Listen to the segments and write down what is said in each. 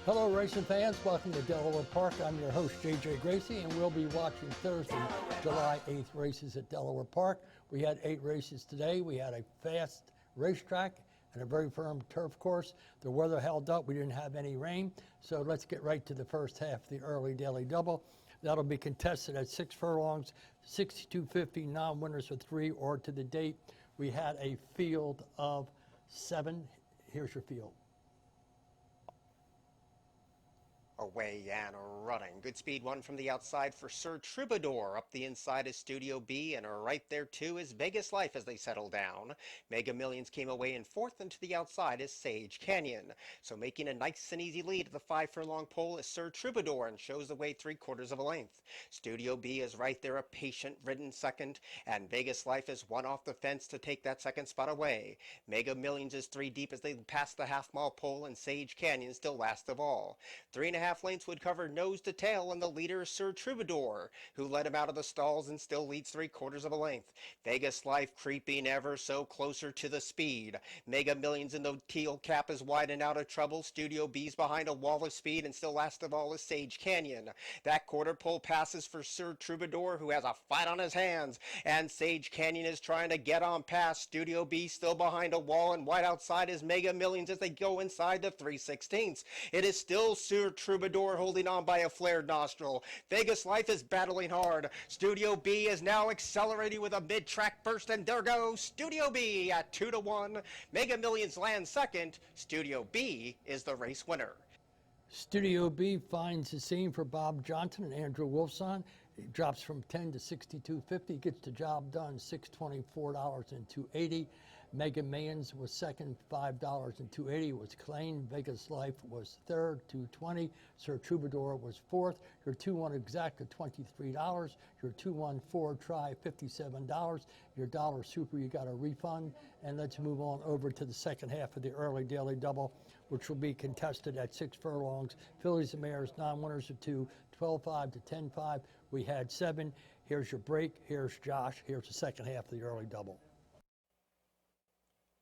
Hello racing fans, welcome to Delaware Park. I'm your host JJ Gracie and we'll be watching Thursday, July 8th races at Delaware Park. We had 8 races today. We had a fast racetrack and a very firm turf course. The weather held up, we didn't have any rain. So let's get right to the first half of the early daily double. That'll be contested at 6 furlongs, 62.50 non-winners for 3 or to the date. We had a field of 7. Here's your field. Away and running. Good speed one from the outside for Sir Troubadour. Up the inside is Studio B, and right there too is Vegas Life as they settle down. Mega Millions came away in 4th, and to the outside is Sage Canyon. So making a nice and easy lead at the 5 furlong pole is Sir Troubadour and shows the way 3/4 of a length. Studio B is right there, a patient ridden second, and Vegas Life is 1 off the fence to take that second spot away. Mega Millions is 3 deep as they pass the half-mile pole, and Sage Canyon still last of all. 3.5 lengths would cover nose to tail, and the leader is Sir Troubadour, who led him out of the stalls and still leads 3/4 of a length. Vegas Life creeping ever so closer to the speed. Mega Millions in the teal cap is wide and out of trouble. Studio B's behind a wall of speed, and still last of all is Sage Canyon. That quarter pole passes for Sir Troubadour, who has a fight on his hands, and Sage Canyon is trying to get on past. Studio B still behind a wall, and wide outside is Mega Millions as they go inside the 3/16. It is still Sir Troubadour holding on by a flared nostril. Vegas Life is battling hard. Studio B is now accelerating with a mid-track burst, and there goes Studio B at 2-1. Mega Millions lands second. Studio B is the race winner. Studio B finds the scene for Bob Johnson and Andrew Wolfson. It drops from 10 to 62.50, gets the job done, $624 and $280. Mega Millions was second, $5 and $280 was Klein. Vegas Life was third, $220. Sir Troubadour was fourth. Your 2-1 exact at $23. Your 2-1 4 try, $57. Your dollar super, you got a refund. And let's move on over to the second half of the early daily double, which will be contested at 6 furlongs. Fillies and Mares, non-winners of 2, 12.5 to 10.5. We had 7. Here's your break. Here's Josh. Here's the second half of the early double.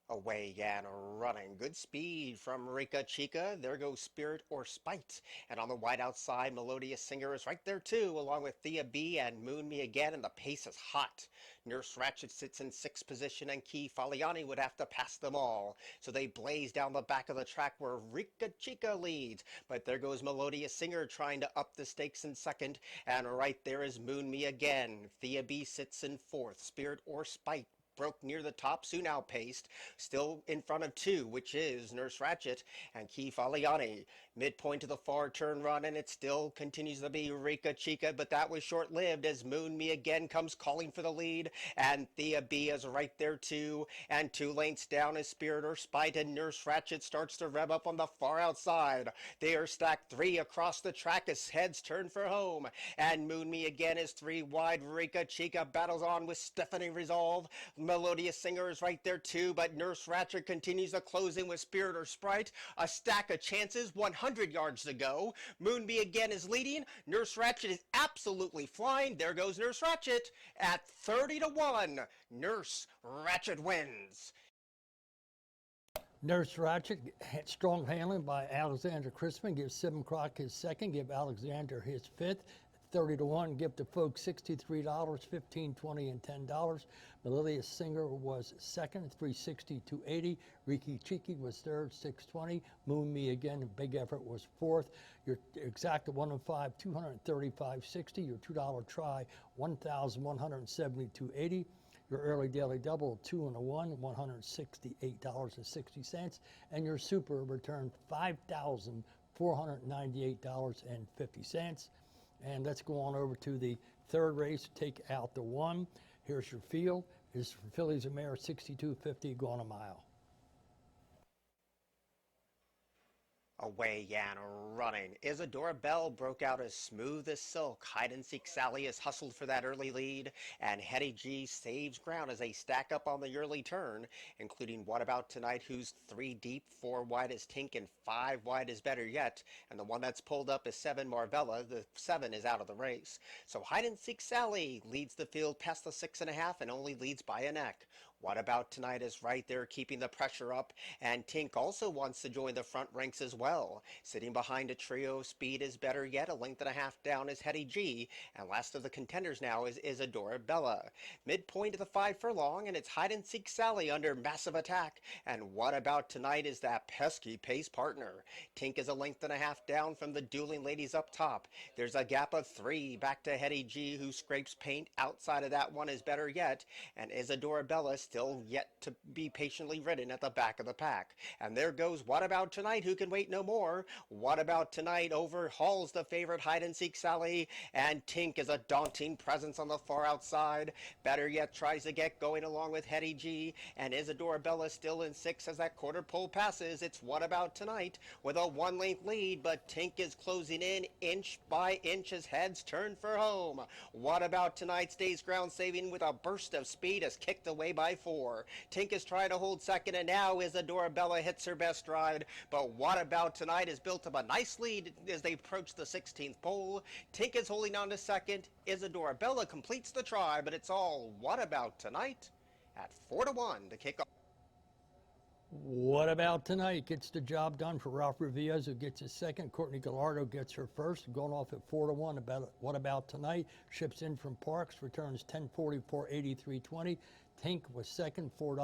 Away and running. Good speed from Rica Chica. There goes Spirit or Spite. And on the wide outside, Melodious Singer is right there too, along with Thea B and Moon Me Again, and the pace is hot. Nurse Ratchet sits in 6th position, and Key Faliani would have to pass them all. So they blaze down the back of the track where Rica Chica leads. But there goes Melodious Singer trying to up the stakes in 2nd. And right there is Moon Me Again. Thea B sits in 4th. Spirit or Spite broke near the top, soon outpaced, still in front of 2, which is Nurse Ratchet and Key Faliani. Midpoint to the far turn run, and it still continues to be Rica Chica, but that was short-lived as Moon Me Again comes calling for the lead, and Thea B is right there too, and 2 lengths down is Spirit or Spite, and Nurse Ratchet starts to rev up on the far outside. They are stacked 3 across the track as heads turn for home, and Moon Me Again is 3 wide. Rica Chica battles on with Stephanie Resolve. Melodious Singer is right there too, but Nurse Ratchet continues to close in with Spirit or Sprite. A stack of chances, 100 yards to go. Moon Me Again is leading. Nurse Ratchet is absolutely flying. There goes Nurse Ratchet at 30-1. Nurse Ratchet wins. Nurse Ratchet, strong handling by Alexander Crispin, gives Simcock his second, give Alexander his 5th. 30-1, give the folks $63, $15, $20, and $10. Melodious Singer was second, $360, $280. Rica Chica was third, $620. Moon Me Again, big effort, was fourth. Your exact 105, $235.60. Your $2 try, $1,172.80. Your early daily double, 2 and a 1, $168.60. And your super returned $5,498.50. And let's go on over to the third race, take out the 1. Here's your field. It's for Fillies and Mares, 62.50, going a mile. Away and running. Izzadora Bell broke out as smooth as silk. Hide-and-seek Sally is hustled for that early lead, and Hetty G saves ground as they stack up on the early turn, including What About Tonight, who's 3 deep, 4 wide is Tink, and 5 wide is Better Yet, and the one that's pulled up is 7 Marvella. The 7 is out of the race. So Hide-and-seek Sally leads the field past the 6.5 and only leads by a neck. What About Tonight is right there keeping the pressure up, and Tink also wants to join the front ranks as well. Sitting behind a trio, Speed is Better Yet, a length and a half down is Hetty G, and last of the contenders now is Izzadora Bella. Midpoint of the 5 furlong, and it's Hide and Seek Sally under massive attack, and What About Tonight is that pesky pace partner. Tink is a length and a half down from the dueling ladies up top. There's a gap of 3 back to Hetty G, who scrapes paint. Outside of that one is Better Yet, and Izzadora Bella still yet to be patiently ridden at the back of the pack. And there goes What About Tonight, who can wait no more. What About Tonight overhauls the favorite Hide and Seek Sally, and Tink is a daunting presence on the far outside. Better Yet tries to get going along with Hetty G, and Izzadora Bella still in 6 as that quarter pole passes. It's What About Tonight with a 1-length lead, but Tink is closing in inch by inch as heads turn for home. What About Tonight stays ground saving with a burst of speed as kicked away by 4. Tink is trying to hold second, and now Izzadora Bella hits her best stride, but What About Tonight has built up a nice lead as they approach the 16th pole. Tink is holding on to second. Izzadora Bella completes the try, but it's all What About Tonight at 4-1 to kick off. What About Tonight gets the job done for Ralph Riviez, who gets his second. Courtney Gallardo gets her first, going off at 4-1. What About Tonight ships in from Parks, returns 1044, 83.20. Tink was second, $4,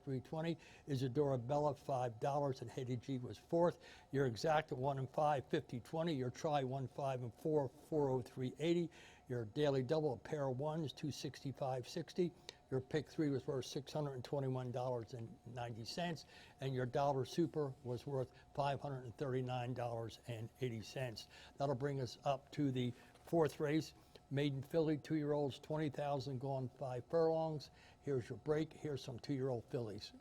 3.20. Izzadora Bella, $5, and Hetty G was fourth. Your exact 1 and 5, 50.20. Your try 1, 5 and 4, 403.80. Your daily double, a pair of ones, 265.60. Your pick 3 was worth $621.90, and your dollar super was worth $539.80. That'll bring us up to the 4th race. Maiden filly, 2-year-olds, 20,000 gone 5 furlongs. Here's your break. Here's some 2-year-old fillies.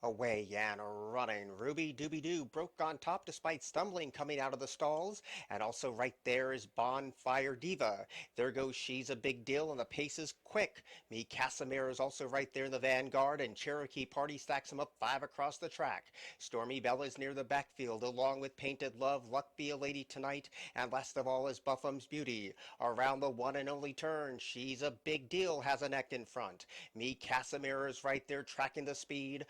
Away and running. Ruby Dooby Doo broke on top despite stumbling coming out of the stalls. And also right there is Fire Diva. There goes She's a Big Deal, and the pace is quick. Me Casimir is also right there in the vanguard, and Cherokee Party stacks him up 5 across the track. Stormy Bell is near the backfield, along with Painted Love, Luck Be a Lady Tonight, and last of all is Buffum's Beauty. Around the one and only turn, She's a Big Deal has a neck in front. Me Casimir is right there tracking the speed.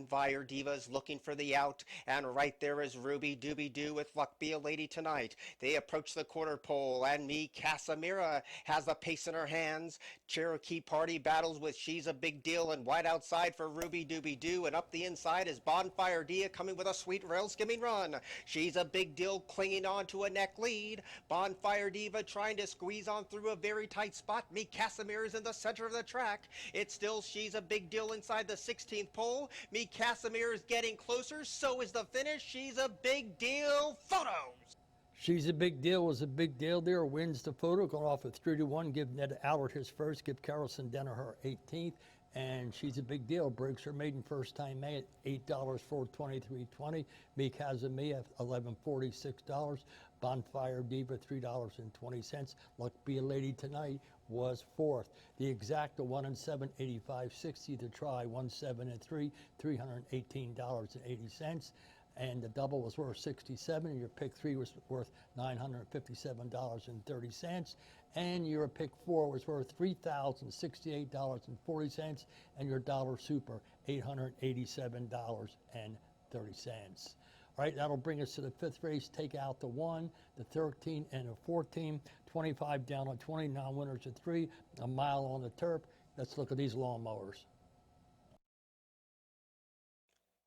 Fire Diva is looking for the out, and right there is Ruby Dooby Doo with Luck Be a Lady Tonight. They approach the quarter pole, and Me Casimira has the pace in her hands. Cherokee Party battles with She's a Big Deal, and wide outside for Ruby Dooby Doo, and up the inside is Bonfire Dia coming with a sweet rail skimming run. She's a Big Deal clinging on to a neck lead. Bonfire Diva trying to squeeze on through a very tight spot. Me Casimir is in the center of the track. It's still She's a Big Deal inside the 16th pole. Me Casimir is getting closer, so is the finish. She's a Big Deal. Photos. She's a Big Deal was a big deal there. Wins the photo, going off at 3-1. Give Ned Allard his first. Give Carol Cedeno her 18th. And She's a Big Deal breaks her maiden first time May at $8 for 23.20. Me Casimir $11.46. Bonfire Diva $3.20. Luck Be a Lady Tonight was 4th. The exacta 1 and 7, 85.60. The try 1, 7 and 3, $318.80. And the double was worth 67, and your pick 3 was worth $957.30, and your pick 4 was worth $3,068.40, and your dollar super $887.30. All right, that'll bring us to the 5th race. Take out the 1, the 13, and the 14. 25 down on 20, non-winners at 3, a mile on the turf. Let's look at these lawnmowers.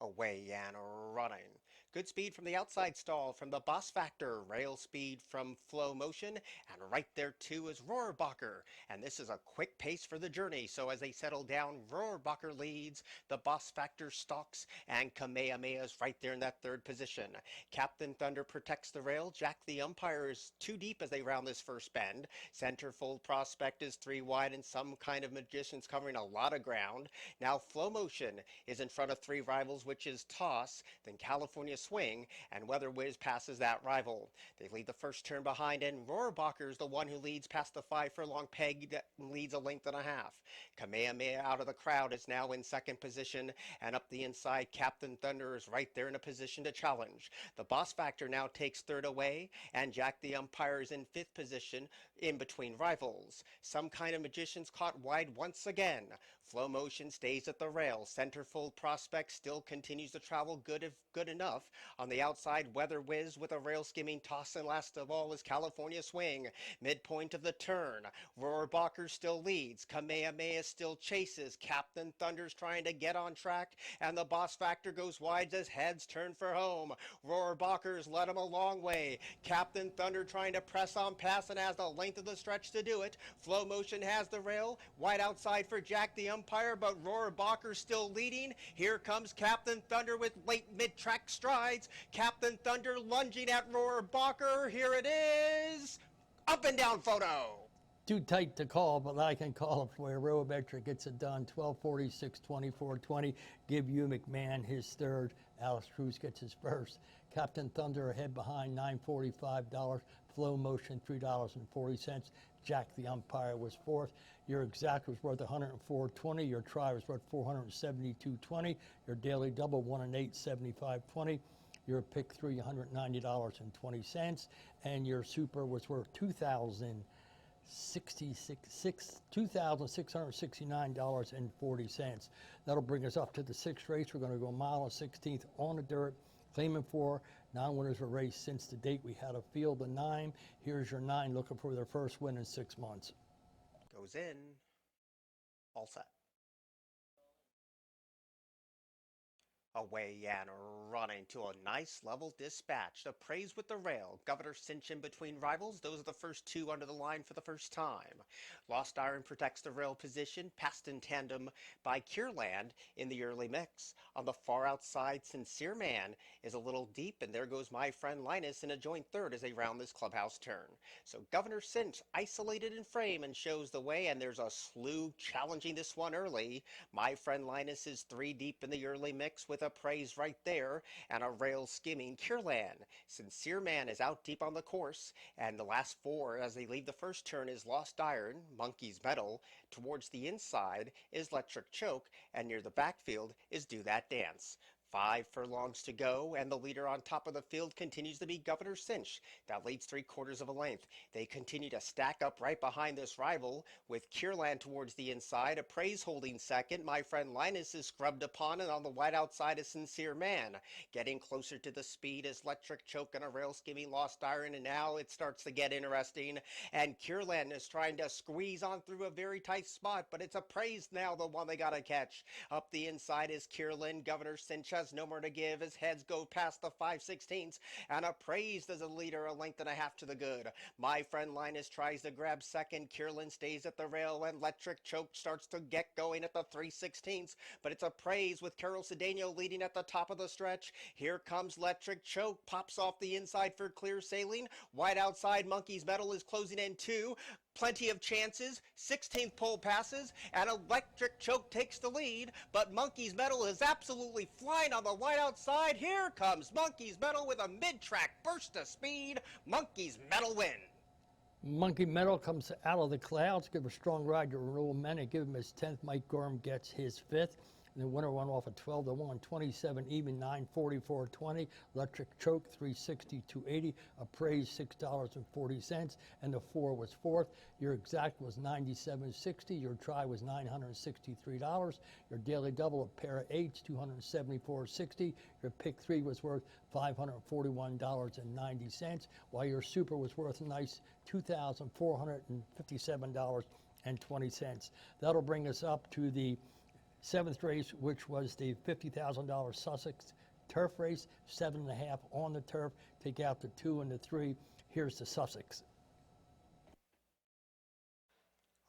Away and running. Good speed from the outside stall from the Boss Factor. Rail speed from Flowmotion. And right there too is Rohrbacher. And this is a quick pace for the journey. So as they settle down, Rohrbacher leads. The Boss Factor stalks. And Kamehameha is right there in that 3rd position. Captain Thunder protects the rail. Jack the umpire is too deep as they round this first bend. Centerfold Prospect is 3 wide, and some kind of magician's covering a lot of ground. Now Flowmotion is in front of 3 rivals, which is Toss, then California Swing, and Weather Whiz passes that rival. They lead the first turn behind, and Rohrbacher is the one who leads past the 5 furlong peg that leads a length and a half. Kamehameha out of the crowd is now in 2nd position, and up the inside, Captain Thunder is right there in a position to challenge. The Boss Factor now takes 3rd away, and Jack the umpire is in 5th position in between rivals. Some kind of magician's caught wide once again. Flowmotion stays at the rail. Centerfold Prospect still continues to travel good if good enough. On the outside, Weather Whiz with a rail skimming toss, and last of all is California Swing. Midpoint of the turn. Rohrabacher still leads. Kamehameha still chases. Captain Thunder's trying to get on track, and the Boss Factor goes wide as heads turn for home. Rohrabacher's led him a long way. Captain Thunder trying to press on past and has the length of the stretch to do it. Flowmotion has the rail. Wide outside for Jack the umpire, but Rohrabacher still leading. Here comes Captain Thunder with late mid-track strides. Captain Thunder lunging at Rohrabacher. Here it is. Up and down photo. Too tight to call, but I can call it for you. Rohrabacher gets it done. 12:46, 24:20. Give you McMahon his third. Alex Cruz gets his first. Captain Thunder ahead behind, $945. Flowmotion, $3.40. Jack the umpire was fourth. Your exact was worth $104.20. Your try was worth $472.20. Your daily double 1 and 8, $75.20. Your pick three, $190.20. And your super was worth $2,669.40. That'll bring us up to the sixth race. We're going to go a mile and 16th on the dirt, claiming for non-winners of a race since the date we had a field of 9. Here's your 9 looking for their first win in 6 months. Goes in. All set. Away and running to a nice level dispatch. Appraised with the rail. Governor Cinch in between rivals. Those are the first 2 under the line for the first time. Lost Iron protects the rail position. Passed in tandem by Cureland in the early mix. On the far outside, Sincere Man is a little deep, and there goes My Friend Linus in a joint third as they round this clubhouse turn. So Governor Cinch isolated in frame and shows the way, and there's a slew challenging this one early. My Friend Linus is 3 deep in the early mix with Appraised right there, and a rail skimming Cureland. Sincere Man is out deep on the course, and the last 4 as they leave the first turn is Lost Iron, Monkey's Medal. Towards the inside is Electric Choke, and near the backfield is Do That Dance. 5 furlongs to go, and the leader on top of the field continues to be Governor Cinch. That leads 3/4 of a length. They continue to stack up right behind this rival, with Cureland towards the inside, Appraised holding second. My Friend Linus is scrubbed upon, and on the wide outside is Sincere Man. Getting closer to the speed is Electric Choke and a rail skimming Lost Iron, and now it starts to get interesting. And Cureland is trying to squeeze on through a very tight spot, but it's Appraised now, the one they gotta catch. Up the inside is Cureland. Governor Cinch has no more to give as heads go past the 5/16, and Appraised as a leader, a length and a half to the good. My Friend Linus tries to grab second. Cureland stays at the rail, and Electric Choke starts to get going at the 3/16, but it's Appraised with Carol Cedeno leading at the top of the stretch. Here comes Electric Choke, pops off the inside for clear sailing. Wide outside, Monkey's Medal is closing in 2. Plenty of chances. 16th pole passes, and Electric Choke takes the lead, but Monkey's Medal is absolutely flying on the wide outside. Here comes Monkey's Medal with a mid-track burst of speed. Monkey's Medal win. Monkey Medal comes out of the clouds. Give a strong ride to Rule Men and give him his 10th. Mike Gorham gets his 5th. And the winner went off at 12-1, 27 even, 944.20. Electric Choke, 360-280. Appraised, $6.40. And the 4 was 4th. Your exact was 97.60. Your try was $963. Your daily double, a pair of 8s, $274.60. Your pick 3 was worth $541.90. While your super was worth a nice $2,457.20. That'll bring us up to the 7th race, which was the $50,000 Sussex turf race. 7.5 on the turf. Take out the 2 and the 3. Here's the Sussex.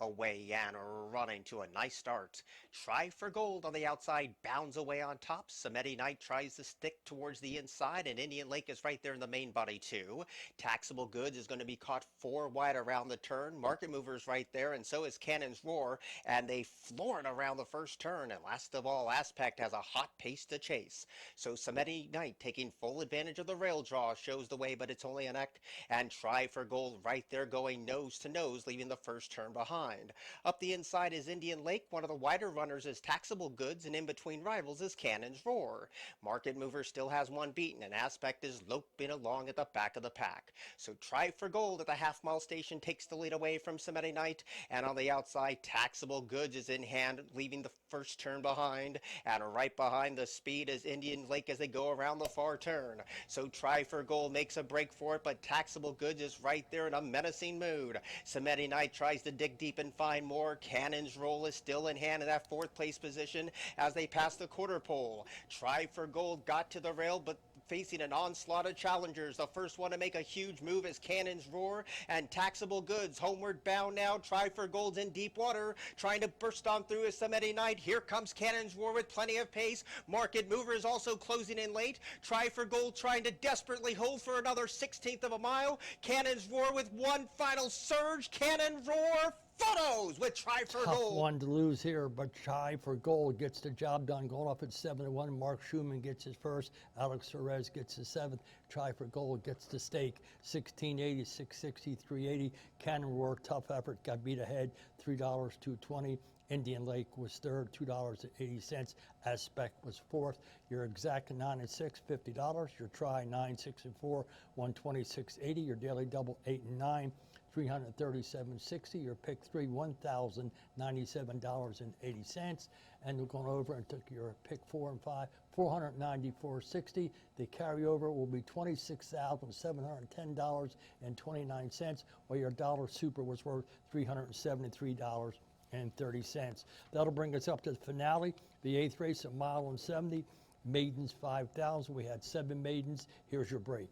Away and running to a nice start. Try for Gold on the outside, bounds away on top. Samedi Knight tries to stick towards the inside, and Indian Lake is right there in the main body too. Taxable Goods is going to be caught 4 wide around the turn. Market Mover's right there, and so is Cannon's Roar, and they floor it around the first turn. And last of all, Aspect has a hot pace to chase. So Samedi Knight, taking full advantage of the rail draw, shows the way, but it's only a neck. And Try for Gold right there going nose to nose, leaving the first turn behind. behind. Up the inside is Indian Lake. One of the wider runners is Taxable Goods, and in between rivals is Cannon's Roar. Market Mover still has one beaten, and Aspect is loping along at the back of the pack. So Try for Gold at the half-mile station takes the lead away from Cedeno Knight, and on the outside, Taxable Goods is in hand, leaving the first turn behind, and right behind the speed is Indian Lake as they go around the far turn. So Try for Gold makes a break for it, but Taxable Goods is right there in a menacing mood. Cedeno Knight tries to dig deep and find more. Cannon's Roll is still in hand in that fourth place position as they pass the quarter pole. Try for Gold got to the rail, but facing an onslaught of challengers. The first one to make a huge move is Cannon's Roar, and Taxable Goods homeward bound now. Try for Gold's in deep water, trying to burst on through is Cedeno Knight. Here comes Cannon's Roar with plenty of pace. Market Mover is also closing in late. Try for Gold trying to desperately hold for another 16th of a mile. Cannon's Roar with one final surge. Cannon Roar photos with Try for Tough Gold. one to lose here, but Try for Gold gets the job done, going off at 7-1. Mark Schumann gets his first. Alex Perez gets his seventh. Try for Gold gets the stake. 1680, 660, 380. Cannon Roar, tough effort, got beat ahead. $3, $2.20. Indian Lake was third, $2.80. Aspect was fourth. Your Exact 9 and 6, $50. Your Try 9, 6 and 4, 126.80. Your Daily Double 8 and 9. $337.60. Your pick three, $1,097.80. And we're going over and took your pick 4 and 5, $494.60. The carryover will be $26,710.29, while your dollar super was worth $373.30. That'll bring us up to the finale, the eighth race, a mile and 70. Maidens 5,000. We had 7 maidens. Here's your break.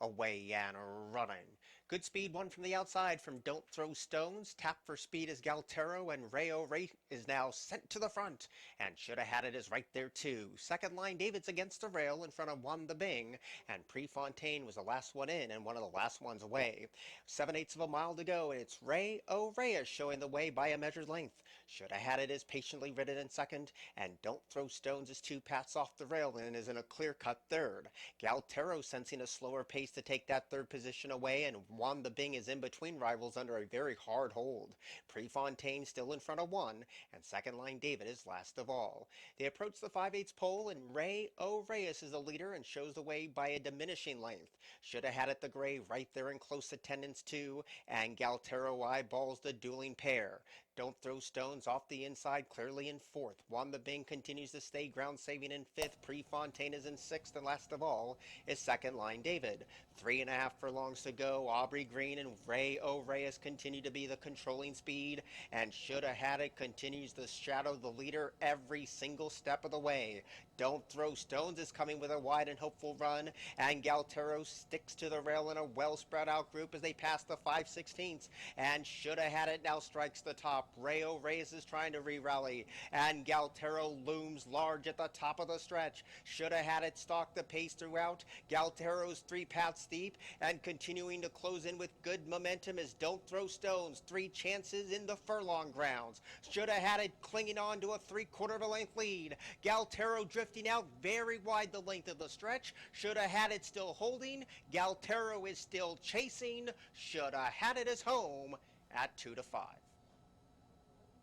Away and running. Good speed one from the outside from Don't Throw Stones. Tap for Speed is Galtero, and Rayo Ray is now sent to the front. And Shoulda Had It is right there too. Second line, David's against the rail in front of Juan the Bing. And Prefontaine was the last one in and one of the last ones away. 7/8 of a mile to go, and it's Ray O'Reyes showing the way by a measured length. Shoulda Had It is patiently ridden in second, and Don't Throw Stones is 2 pats off the rail and is in a clear-cut third. Galtero sensing a slower pace to take that third position away, and Juan the Bing is in between rivals under a very hard hold. Prefontaine still in front of one, and second line David is last of all. They approach the 5/8 pole, and Ray O'Reyes is the leader and shows the way by a diminishing length. Shoulda Had It the gray right there in close attendance too, and Galtero eyeballs the dueling pair. Don't Throw Stones off the inside, clearly in fourth. Juan the Bing continues to stay ground saving in fifth. Prefontaine is in sixth, and last of all is second line David. 3.5 furlongs to go. Aubrey Green and Ray O'Reyes continue to be the controlling speed, and Shoulda Had It continues to shadow the leader every single step of the way. Don't Throw Stones is coming with a wide and hopeful run, and Galtero sticks to the rail in a well spread out group as they pass the 5/16, and Shoulda Had It now strikes the top. Ray O'Reyes is trying to re-rally, and Galtero looms large at the top of the stretch. Shoulda Had It stalked the pace throughout. Galtero's 3 paths deep, and continuing to close in with good momentum is Don't Throw Stones. 3 chances in the furlong grounds. Shoulda Had It clinging on to a 3/4 of a length lead. Galtero drifting out very wide the length of the stretch. Shoulda Had It still holding. Galtero is still chasing. Shoulda Had It is home at 2-5.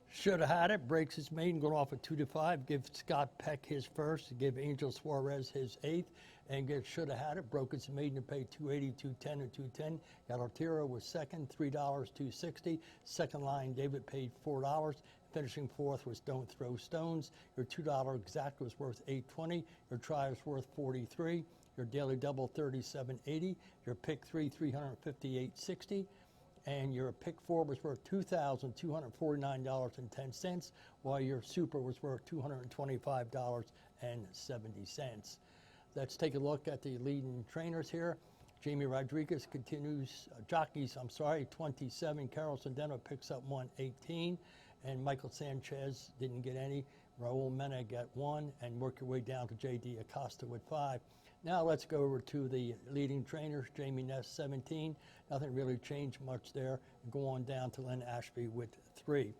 Shoulda Had It breaks his maiden, going off at 2-5. Give Scott Peck his first. Give Angel Suarez his eighth. And get Shoulda Had It. Broke its maiden to pay $2.80, $2.10, and $2.10. Galtero was second, $3, $2.60. Second line, David paid $4. Finishing fourth was Don't Throw Stones. Your $2 exact was worth $8.20. Your try was worth $43. Your daily double $37.80. Your pick three, $358.60. And your pick 4 was worth $2,249.10, while your super was worth $225.70. Let's take a look at the leading trainers here. Jamie Rodriguez continues, 27. Carol Cedeno picks up 118, and Michael Sanchez didn't get any. Raul Mena got 1, and work your way down to J.D. Acosta with 5. Now let's go over to the leading trainers. Jamie Ness, 17. Nothing really changed much there. And go on down to Len Ashby with 3.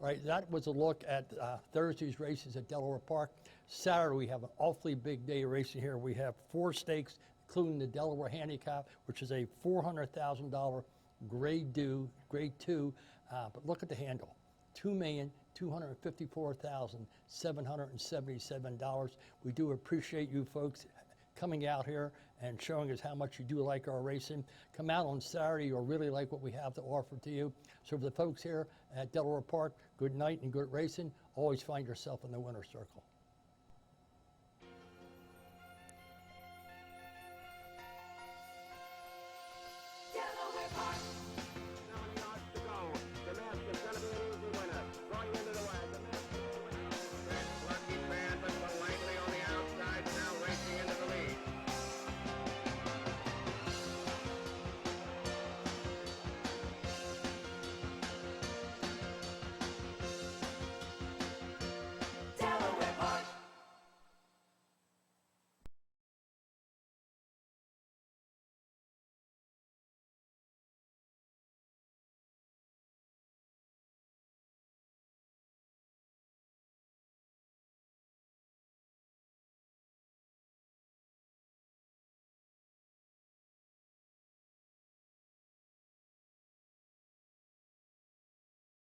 All right, that was a look at Thursday's races at Delaware Park. Saturday, we have an awfully big day of racing here. We have 4 stakes, including the Delaware Handicap, which is a $400,000 grade 2. But look at the handle, $2,254,777. We do appreciate you folks coming out here and showing us how much you do like our racing. Come out on Saturday, you'll really like what we have to offer to you. So for the folks here at Delaware Park, good night and good racing. Always find yourself in the winner's circle.